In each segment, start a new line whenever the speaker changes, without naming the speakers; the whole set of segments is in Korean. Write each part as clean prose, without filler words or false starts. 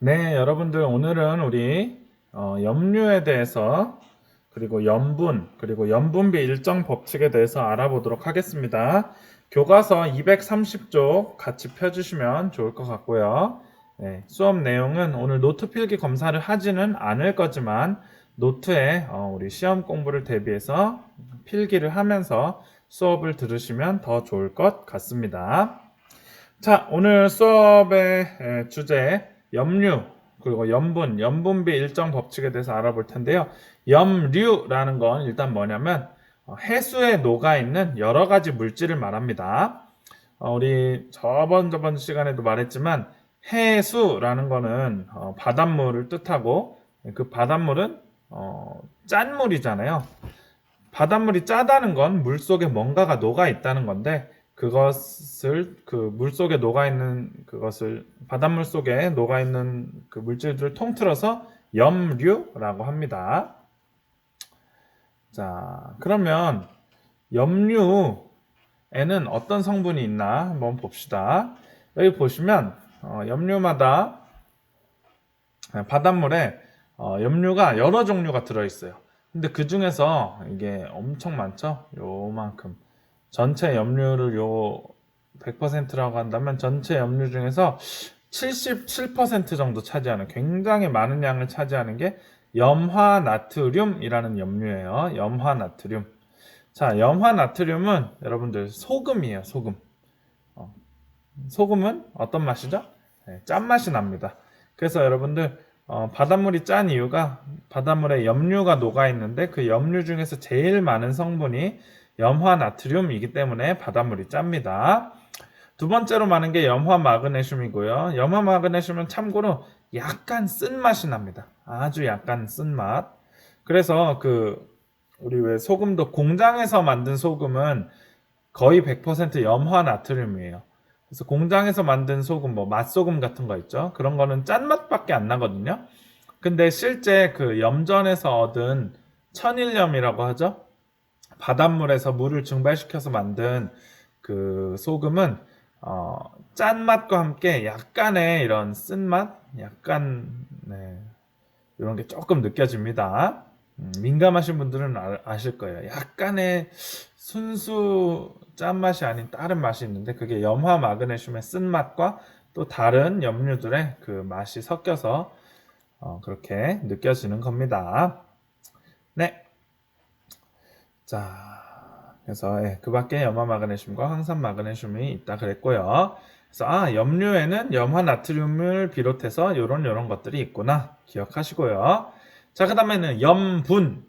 네, 여러분들 오늘은 우리 염류에 대해서 그리고 염분 그리고 염분비 일정 법칙에 대해서 알아보도록 하겠습니다. 교과서 230쪽 같이 펴주시면 좋을 것 같고요. 네, 수업 내용은 오늘 노트 필기 검사를 하지는 않을 거지만 노트에 우리 시험 공부를 대비해서 필기를 하면서 수업을 들으시면 더 좋을 것 같습니다. 자, 오늘 수업의 주제 염류 그리고 염분, 염분비 일정 법칙에 대해서 알아볼 텐데요. 염류라는 건 일단 뭐냐면 해수에 녹아 있는 여러 가지 물질을 말합니다. 우리 저번 시간에도 말했지만 해수라는 거는 바닷물을 뜻하고 그 바닷물은 짠 물이잖아요. 바닷물이 짜다는 건 물속에 뭔가가 녹아 있다는 건데 그것을 그 물속에 녹아 있는 그것을 바닷물 속에 녹아 있는 그 물질들을 통틀어서 염류라고 합니다. 자, 그러면 염류에는 어떤 성분이 있나 한번 봅시다. 여기 보시면 염류마다 바닷물에 염류가 여러 종류가 들어 있어요. 근데 그 중에서 이게 엄청 많죠. 요만큼. 전체 염류를 100%라고 한다면 전체 염류 중에서 77% 정도 차지하는 굉장히 많은 양을 차지하는 게 염화나트륨이라는 염류예요. 염화나트륨. 자, 염화나트륨은 여러분들 소금이에요. 소금. 소금은 어떤 맛이죠? 네, 짠맛이 납니다. 그래서 여러분들 바닷물이 짠 이유가 바닷물에 염류가 녹아 있는데 그 염류 중에서 제일 많은 성분이 염화나트륨이기 때문에 바닷물이 짭니다. 두 번째로 많은 게 염화마그네슘이고요. 염화마그네슘은 참고로 약간 쓴맛이 납니다. 아주 약간 쓴맛. 그래서 우리 왜 소금도 공장에서 만든 소금은 거의 100% 염화나트륨이에요. 그래서 공장에서 만든 소금, 뭐 맛소금 같은 거 있죠. 그런 거는 짠맛밖에 안 나거든요. 근데 실제 그 염전에서 얻은 천일염이라고 하죠. 바닷물에서 물을 증발시켜서 만든 그 소금은 짠맛과 함께 약간의 이런 쓴맛, 약간 이런 게 조금 느껴집니다. 민감하신 분들은 아실 거예요. 약간의 순수 짠맛이 아닌 다른 맛이 있는데 그게 염화 마그네슘의 쓴맛과 또 다른 염류들의 그 맛이 섞여서 그렇게 느껴지는 겁니다. 네. 자, 그래서 그 밖에 염화 마그네슘과 황산 마그네슘이 있다 그랬고요. 그래서 염류에는 염화 나트륨을 비롯해서 요런 것들이 있구나 기억하시고요. 자, 그다음에는 염분.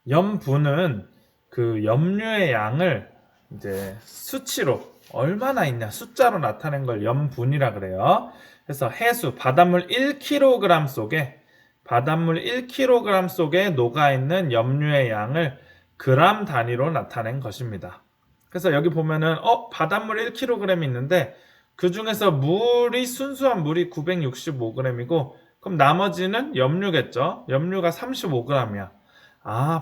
염분은 그 염류의 양을 이제 수치로 얼마나 있냐 숫자로 나타낸 걸 염분이라 그래요. 그래서 해수 바닷물 1kg 속에 녹아 있는 염류의 양을 그람 단위로 나타낸 것입니다. 그래서 여기 보면은 바닷물 1kg이 있는데 그 중에서 순수한 물이 965g이고 그럼 나머지는 염류겠죠. 염류가 35g이야.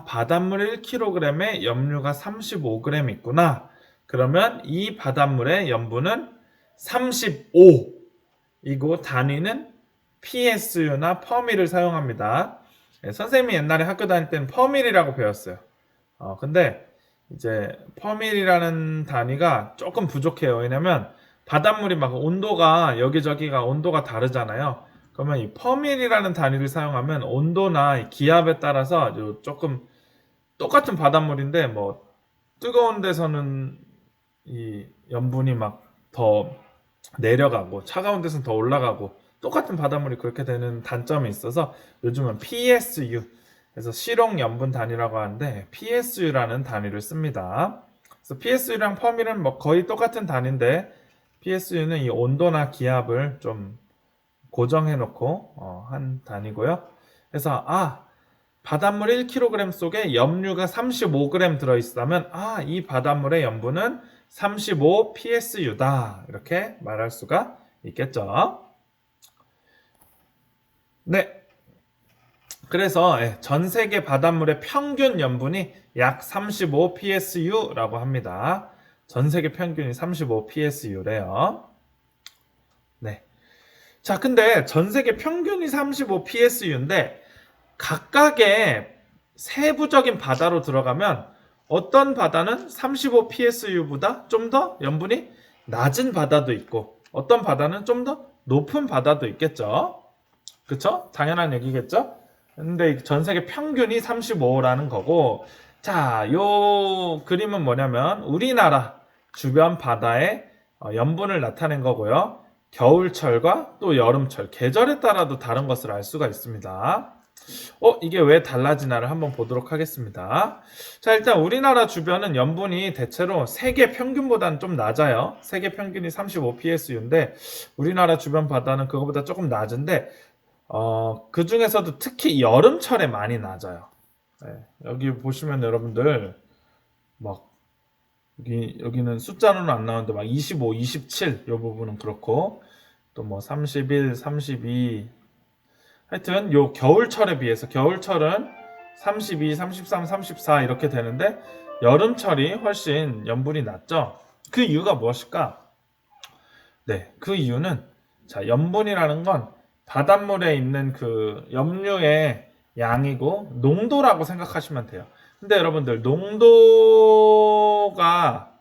바닷물 1kg에 염류가 35g 있구나. 그러면 이 바닷물의 염분은 35. 이고 단위는 PSU나 퍼밀을 사용합니다. 선생님이 옛날에 학교 다닐 때는 퍼밀이라고 배웠어요. 근데 이제 퍼밀이라는 단위가 조금 부족해요. 왜냐면 바닷물이 막 온도가 여기저기가 온도가 다르잖아요. 그러면 이 퍼밀이라는 단위를 사용하면 온도나 기압에 따라서 조금 똑같은 바닷물인데 뭐 뜨거운 데서는 이 염분이 막 더 내려가고 차가운 데서는 더 올라가고 똑같은 바닷물이 그렇게 되는 단점이 있어서 요즘은 PSU 그래서 실용 염분 단위라고 하는데 PSU라는 단위를 씁니다. 그래서 PSU랑 퍼밀은 뭐 거의 똑같은 단위인데 PSU는 이 온도나 기압을 좀 고정해 놓고 한 단위고요. 그래서 바닷물 1kg 속에 염류가 35g 들어있다면 이 바닷물의 염분은 35 PSU다 이렇게 말할 수가 있겠죠. 네, 그래서 전 세계 바닷물의 평균 염분이 약 35 PSU라고 합니다. 전 세계 평균이 35 PSU래요. 네. 자, 근데 전 세계 평균이 35 PSU인데 각각의 세부적인 바다로 들어가면 어떤 바다는 35 PSU보다 좀 더 염분이 낮은 바다도 있고 어떤 바다는 좀 더 높은 바다도 있겠죠. 그쵸? 당연한 얘기겠죠? 근데 전 세계 평균이 35라는 거고, 자, 요 그림은 뭐냐면 우리나라 주변 바다의 염분을 나타낸 거고요. 겨울철과 또 여름철, 계절에 따라도 다른 것을 알 수가 있습니다. 이게 왜 달라지나를 한번 보도록 하겠습니다. 자, 일단 우리나라 주변은 염분이 대체로 세계 평균보다는 좀 낮아요. 세계 평균이 35 PSU인데 우리나라 주변 바다는 그거보다 조금 낮은데 그 중에서도 특히 여름철에 많이 낮아요. 네, 여기 보시면 여러분들 막 여기는 숫자로는 안 나오는데 막 25, 27 이 부분은 그렇고 또 뭐 31, 32 하여튼 요 겨울철에 비해서 겨울철은 32, 33, 34 이렇게 되는데 여름철이 훨씬 염분이 낮죠. 그 이유가 무엇일까? 네, 그 이유는 자, 염분이라는 건 바닷물에 있는 그 염류의 양이고 농도라고 생각하시면 돼요. 근데 여러분들 농도가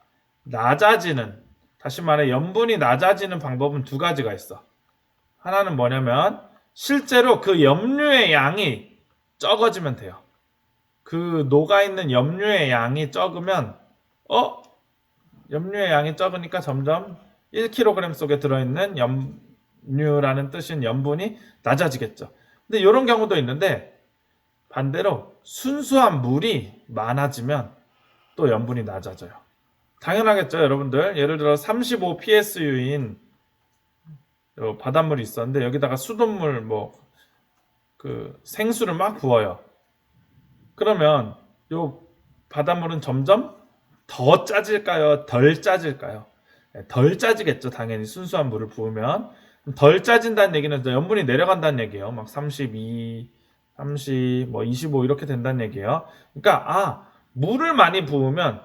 낮아지는 다시 말해 염분이 낮아지는 방법은 두 가지가 있어. 하나는 뭐냐면 실제로 그 염류의 양이 적어지면 돼요. 그 녹아있는 염류의 양이 적으면 염류의 양이 적으니까 점점 1kg 속에 들어있는 염류라는 뜻인 염분이 낮아지겠죠. 근데 이런 경우도 있는데 반대로 순수한 물이 많아지면 또 염분이 낮아져요. 당연하겠죠, 여러분들. 예를 들어 35 PSU인 바닷물이 있었는데 여기다가 수돗물 그 생수를 막 부어요. 그러면 요 바닷물은 점점 더 짜질까요? 덜 짜질까요? 덜 짜지겠죠. 당연히 순수한 물을 부으면 덜 짜진다는 얘기는 염분이 내려간다는 얘기예요. 막 32, 30, 뭐 25 이렇게 된다는 얘기예요. 그러니까 물을 많이 부으면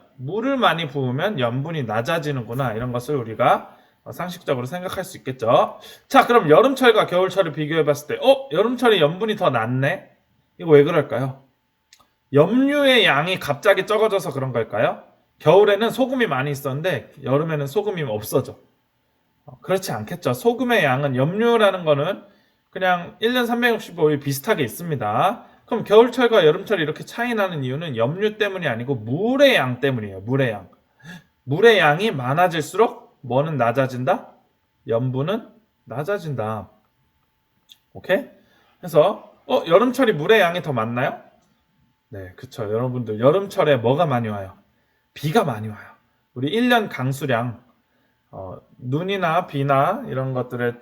염분이 낮아지는구나 이런 것을 우리가 상식적으로 생각할 수 있겠죠. 자, 그럼 여름철과 겨울철을 비교해 봤을 때 여름철에 염분이 더 낮네? 이거 왜 그럴까요? 염류의 양이 갑자기 적어져서 그런 걸까요? 겨울에는 소금이 많이 있었는데 여름에는 소금이 없어져. 그렇지 않겠죠. 소금의 양은 염류라는 거는 그냥 1년 365일 비슷하게 있습니다. 그럼 겨울철과 여름철이 이렇게 차이 나는 이유는 염류 때문이 아니고 물의 양 때문이에요. 물의 양. 물의 양이 많아질수록 뭐는 낮아진다? 염분은 낮아진다. 오케이? 그래서 여름철이 물의 양이 더 많나요? 네, 그쵸. 여러분들 여름철에 뭐가 많이 와요? 비가 많이 와요. 우리 1년 강수량 눈이나 비나 이런 것들의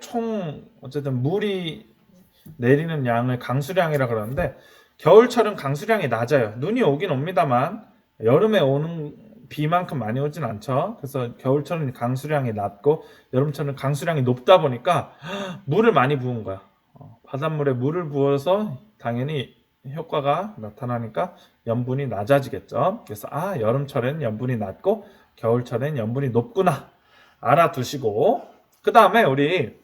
어쨌든 물이 내리는 양을 강수량이라 그러는데 겨울철은 강수량이 낮아요. 눈이 오긴 옵니다만 여름에 오는 비만큼 많이 오진 않죠. 그래서 겨울철은 강수량이 낮고 여름철은 강수량이 높다 보니까 물을 많이 부은 거야. 바닷물에 물을 부어서 당연히 효과가 나타나니까 염분이 낮아지겠죠. 그래서 여름철엔 염분이 낮고 겨울철엔 염분이 높구나 알아두시고 그 다음에 우리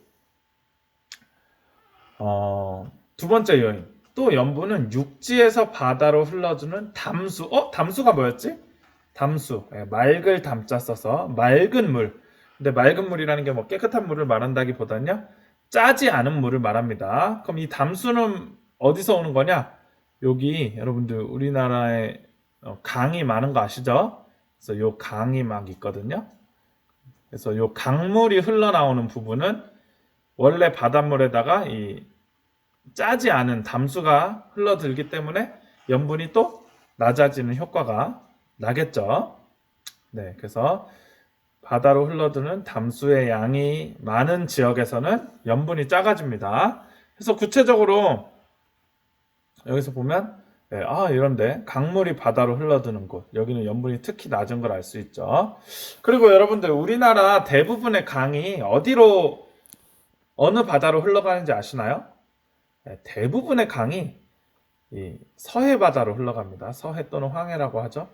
두 번째 요인 또 염분은 육지에서 바다로 흘러주는 담수. 담수가 뭐였지? 담수. 맑을 담자 써서 맑은 물. 근데 맑은 물이라는 게 뭐 깨끗한 물을 말한다기보다는요 짜지 않은 물을 말합니다. 그럼 이 담수는 어디서 오는 거냐? 여기 여러분들 우리나라에 강이 많은 거 아시죠? 그래서 요 강이 막 있거든요. 그래서 요 강물이 흘러나오는 부분은 원래 바닷물에다가 이 짜지 않은 담수가 흘러들기 때문에 염분이 또 낮아지는 효과가 나겠죠. 네, 그래서 바다로 흘러드는 담수의 양이 많은 지역에서는 염분이 작아집니다. 그래서 구체적으로 여기서 보면 이런데 강물이 바다로 흘러드는 곳 여기는 염분이 특히 낮은 걸 알 수 있죠. 그리고 여러분들 우리나라 대부분의 강이 어느 바다로 흘러가는지 아시나요? 대부분의 강이 이 서해 바다로 흘러갑니다. 서해 또는 황해라고 하죠.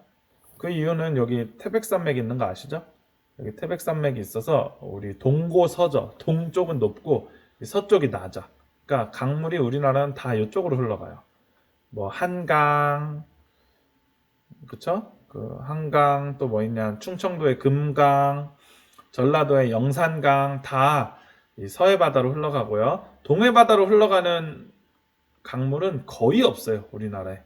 그 이유는 여기 태백산맥이 있는 거 아시죠? 여기 태백산맥이 있어서 우리 동고서저 동쪽은 높고 서쪽이 낮아. 그러니까 강물이 우리나라는 다 이쪽으로 흘러가요. 뭐 한강, 그쵸? 그 한강 또 뭐 있냐? 충청도의 금강, 전라도의 영산강 다 이 서해 바다로 흘러가고요. 동해 바다로 흘러가는 강물은 거의 없어요, 우리나라에.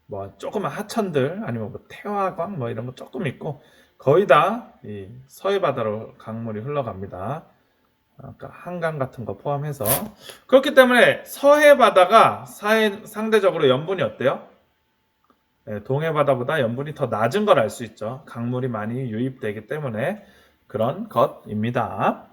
뭐 조그만 하천들 아니면 뭐 태화강 뭐 이런 거 조금 있고 거의 다 이 서해 바다로 강물이 흘러갑니다. 아까 한강 같은 거 포함해서 그렇기 때문에 서해 바다가 상대적으로 염분이 어때요? 네, 동해 바다보다 염분이 더 낮은 걸 알 수 있죠. 강물이 많이 유입되기 때문에 그런 것입니다.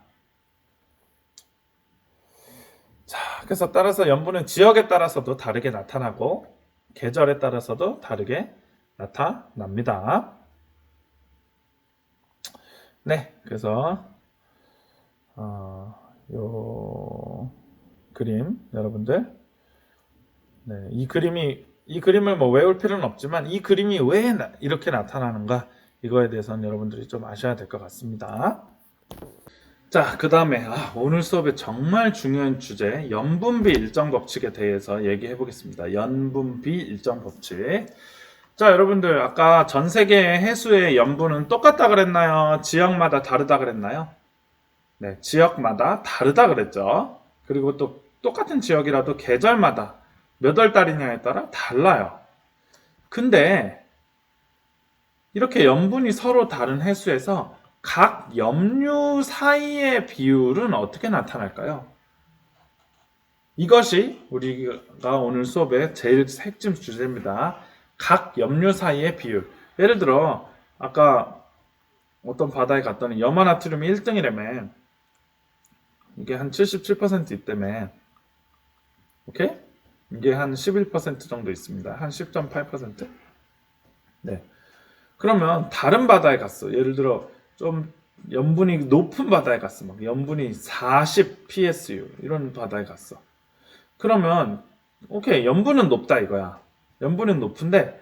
자, 그래서 따라서 염분은 지역에 따라서도 다르게 나타나고 계절에 따라서도 다르게 나타납니다. 네, 그래서 요 그림 여러분들, 네, 이 그림을 뭐 외울 필요는 없지만 이 그림이 왜 이렇게 나타나는가 이거에 대해서는 여러분들이 좀 아셔야 될 것 같습니다. 자, 그 다음에 오늘 수업의 정말 중요한 주제 연분비 일정 법칙에 대해서 얘기해 보겠습니다. 연분비 일정 법칙. 자, 여러분들 아까 전 세계의 해수의 염분은 똑같다 그랬나요? 지역마다 다르다 그랬나요? 네, 지역마다 다르다 그랬죠. 그리고 또 똑같은 지역이라도 계절마다 몇 월 달이냐에 따라 달라요. 근데 이렇게 염분이 서로 다른 해수에서 각 염류 사이의 비율은 어떻게 나타날까요? 이것이 우리가 오늘 수업의 제일 핵심 주제입니다. 각 염류 사이의 비율. 예를 들어 아까 어떤 바다에 갔더니 염화나트륨이 1등이라며 이게 한 77% 있다며. 오케이? 이게 한 11% 정도 있습니다. 한 10.8%. 네. 그러면 다른 바다에 갔어. 예를 들어 좀 염분이 높은 바다에 갔어. 막 염분이 40 PSU 이런 바다에 갔어. 그러면 오케이, 염분은 높다 이거야. 염분은 높은데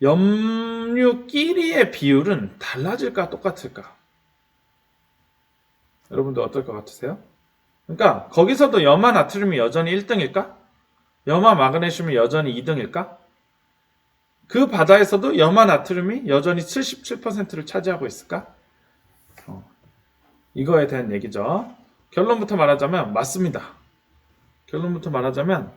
염류끼리의 비율은 달라질까 똑같을까? 여러분들 어떨 것 같으세요? 그러니까 거기서도 염화 나트륨이 여전히 1등일까? 염화 마그네슘이 여전히 2등일까? 그 바다에서도 염화 나트륨이 여전히 77%를 차지하고 있을까? 이거에 대한 얘기죠. 결론부터 말하자면 맞습니다. 결론부터 말하자면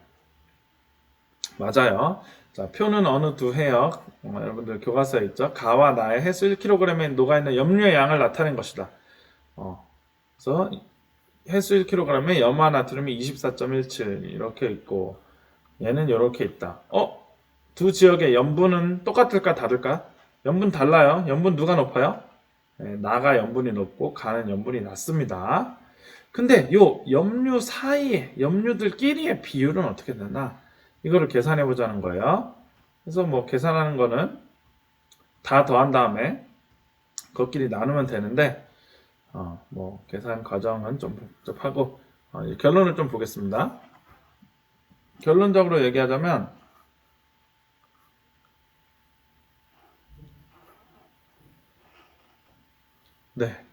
맞아요. 자, 표는 어느 두 해역, 여러분들 교과서에 있죠. 가와 나의 해수 1kg에 녹아있는 염류의 양을 나타낸 것이다. 그래서 해수 1kg에 염화 나트륨이 24.17 이렇게 있고 얘는 이렇게 있다. 두 지역의 염분은 똑같을까 다를까? 염분 달라요. 염분 누가 높아요? 네, 나가 염분이 높고 가는 염분이 낮습니다. 근데 요 염류 사이에 염류들끼리의 비율은 어떻게 되나? 이거를 계산해 보자는 거예요. 그래서 뭐 계산하는 거는 다 더한 다음에 그것끼리 나누면 되는데 뭐 계산 과정은 좀 복잡하고 결론을 좀 보겠습니다. 결론적으로 얘기하자면 네.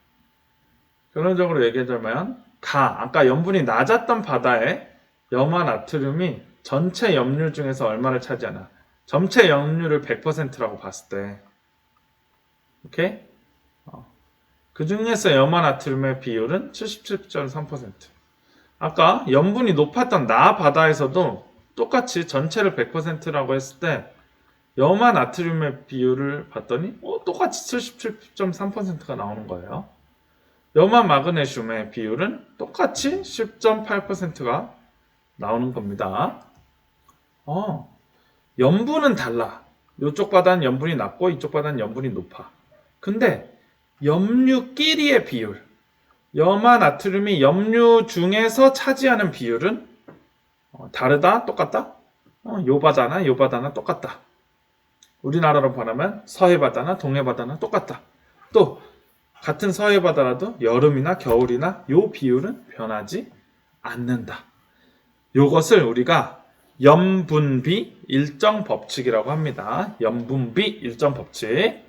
결론적으로 얘기하자면 아까 염분이 낮았던 바다의 염화 나트륨이 전체 염류 중에서 얼마를 차지하나? 전체 염류를 100%라고 봤을 때 오케이? 그 중에서 염화 나트륨의 비율은 77.3%. 아까 염분이 높았던 나 바다에서도 똑같이 전체를 100%라고 했을 때 염화 나트륨의 비율을 봤더니 똑같이 77.3%가 나오는 거예요. 염화 마그네슘의 비율은 똑같이 10.8%가 나오는 겁니다. 염분은 달라. 이쪽 바다는 염분이 낮고 이쪽 바다는 염분이 높아. 근데 염류끼리의 비율, 염화 나트륨이 염류 중에서 차지하는 비율은 다르다? 똑같다? 요 바다나 요 바다나 똑같다. 우리나라로 말하면 서해 바다나 동해 바다나 똑같다. 또 같은 서해 바다라도 여름이나 겨울이나 요 비율은 변하지 않는다. 요것을 우리가 염분비 일정 법칙이라고 합니다. 염분비 일정 법칙.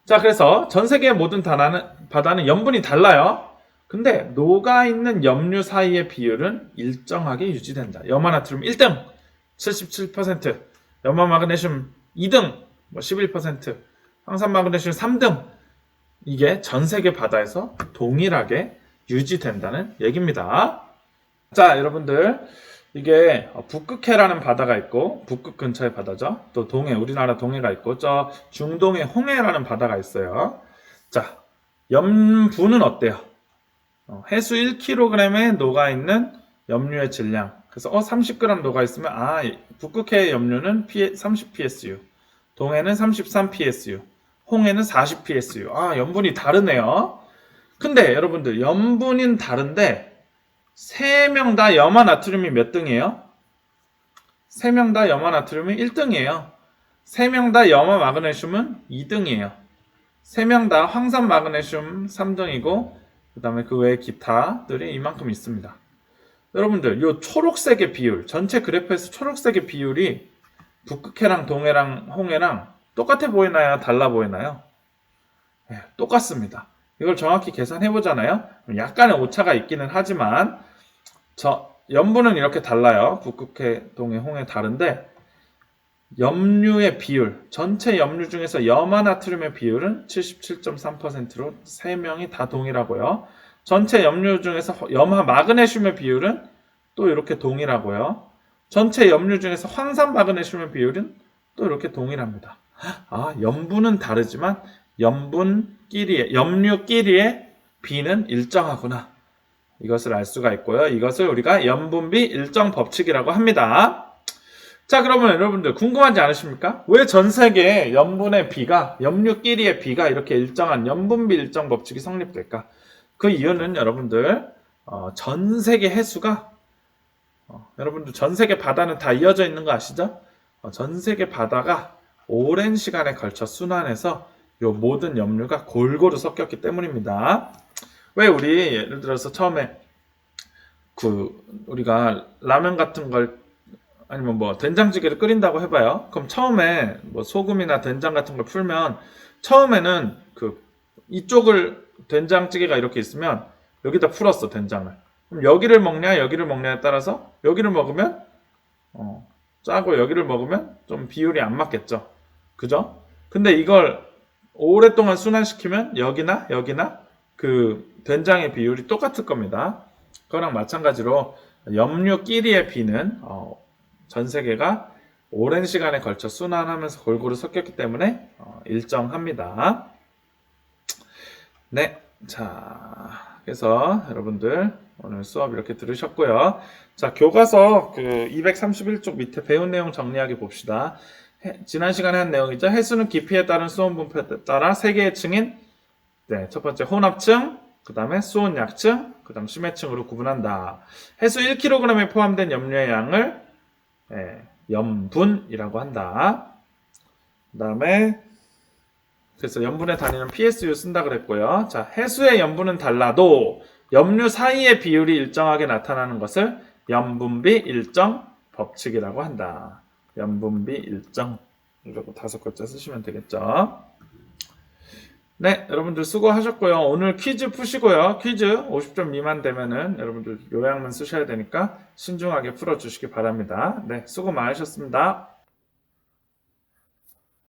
자, 그래서 전 세계의 모든 바다는 염분이 달라요. 근데 녹아있는 염류 사이의 비율은 일정하게 유지된다. 염화나트륨 1등 77%, 염화마그네슘 2등 11%, 황산마그네슘 3등. 이게 전 세계 바다에서 동일하게 유지된다는 얘기입니다. 자, 여러분들, 이게 북극해라는 바다가 있고, 북극 근처의 바다죠. 또 동해, 우리나라 동해가 있고, 저 중동의 홍해라는 바다가 있어요. 자, 염분은 어때요? 해수 1kg에 녹아있는 염류의 질량. 그래서 30g 녹아있으면 북극해의 염류는 30psu, 동해는 33psu, 홍해는 40psu. 염분이 다르네요. 근데 여러분들, 염분은 다른데 3명 다 염화나트륨이 몇 등이에요? 3명 다 염화나트륨이 1등이에요. 3명 다 염화마그네슘은 2등이에요. 3명 다 황산마그네슘 3등이고, 그 다음에 그 외에 기타들이 이만큼 있습니다. 여러분들, 이 초록색의 비율, 전체 그래프에서 초록색의 비율이 북극해랑 동해랑 홍해랑 똑같아 보이나요? 달라 보이나요? 네, 똑같습니다. 이걸 정확히 계산해 보잖아요. 약간의 오차가 있기는 하지만 염분은 이렇게 달라요. 북극해, 동해, 홍해 다른데 염류의 비율, 전체 염류 중에서 염화나트륨의 비율은 77.3%로 3명이 다 동일하고요. 전체 염류 중에서 염화마그네슘의 비율은 또 이렇게 동일하고요. 전체 염류 중에서 황산마그네슘의 비율은 또 이렇게 동일합니다. 염분은 다르지만 염류끼리의 비는 일정하구나. 이것을 알 수가 있고요. 이것을 우리가 염분비 일정 법칙이라고 합니다. 자, 그러면 여러분들 궁금하지 않으십니까? 왜 전 세계 염분의 비가, 염류끼리의 비가 이렇게 일정한 염분비 일정 법칙이 성립될까? 그 이유는 여러분들, 전 세계 해수가, 여러분들 전 세계 바다는 다 이어져 있는 거 아시죠? 전 세계 바다가 오랜 시간에 걸쳐 순환해서 요 모든 염류가 골고루 섞였기 때문입니다. 왜 우리 예를 들어서 처음에 우리가 라면 같은 걸 아니면 된장찌개를 끓인다고 해봐요. 그럼 처음에 소금이나 된장 같은 걸 풀면 처음에는 이쪽을 된장찌개가 이렇게 있으면 여기다 풀었어, 된장을. 그럼 여기를 먹냐 여기를 먹냐에 따라서 여기를 먹으면 짜고 여기를 먹으면 좀 비율이 안 맞겠죠. 그죠? 근데 이걸 오랫동안 순환시키면 여기나 그 된장의 비율이 똑같을 겁니다. 그거랑 마찬가지로 염류끼리의 비는 전 세계가 오랜 시간에 걸쳐 순환하면서 골고루 섞였기 때문에 일정합니다. 네, 자, 그래서 여러분들 오늘 수업 이렇게 들으셨고요. 자, 교과서 231쪽 밑에 배운 내용 정리하기 봅시다. 지난 시간에 한 내용이죠. 해수는 깊이에 따른 수온 분포에 따라 세 개의 층인 첫 번째 혼합층, 그 다음에 수온 약층, 그 다음 심해층으로 구분한다. 해수 1kg에 포함된 염류의 양을 염분이라고 한다. 그 다음에 그래서 염분의 단위는 PSU 쓴다 그랬고요. 자, 해수의 염분은 달라도 염류 사이의 비율이 일정하게 나타나는 것을 염분비 일정 법칙이라고 한다. 염분비 일정 이라고 5글자 쓰시면 되겠죠. 네, 여러분들 수고하셨고요. 오늘 퀴즈 푸시고요. 퀴즈 50점 미만 되면은 여러분들 요약만 쓰셔야 되니까 신중하게 풀어주시기 바랍니다. 네, 수고 많으셨습니다.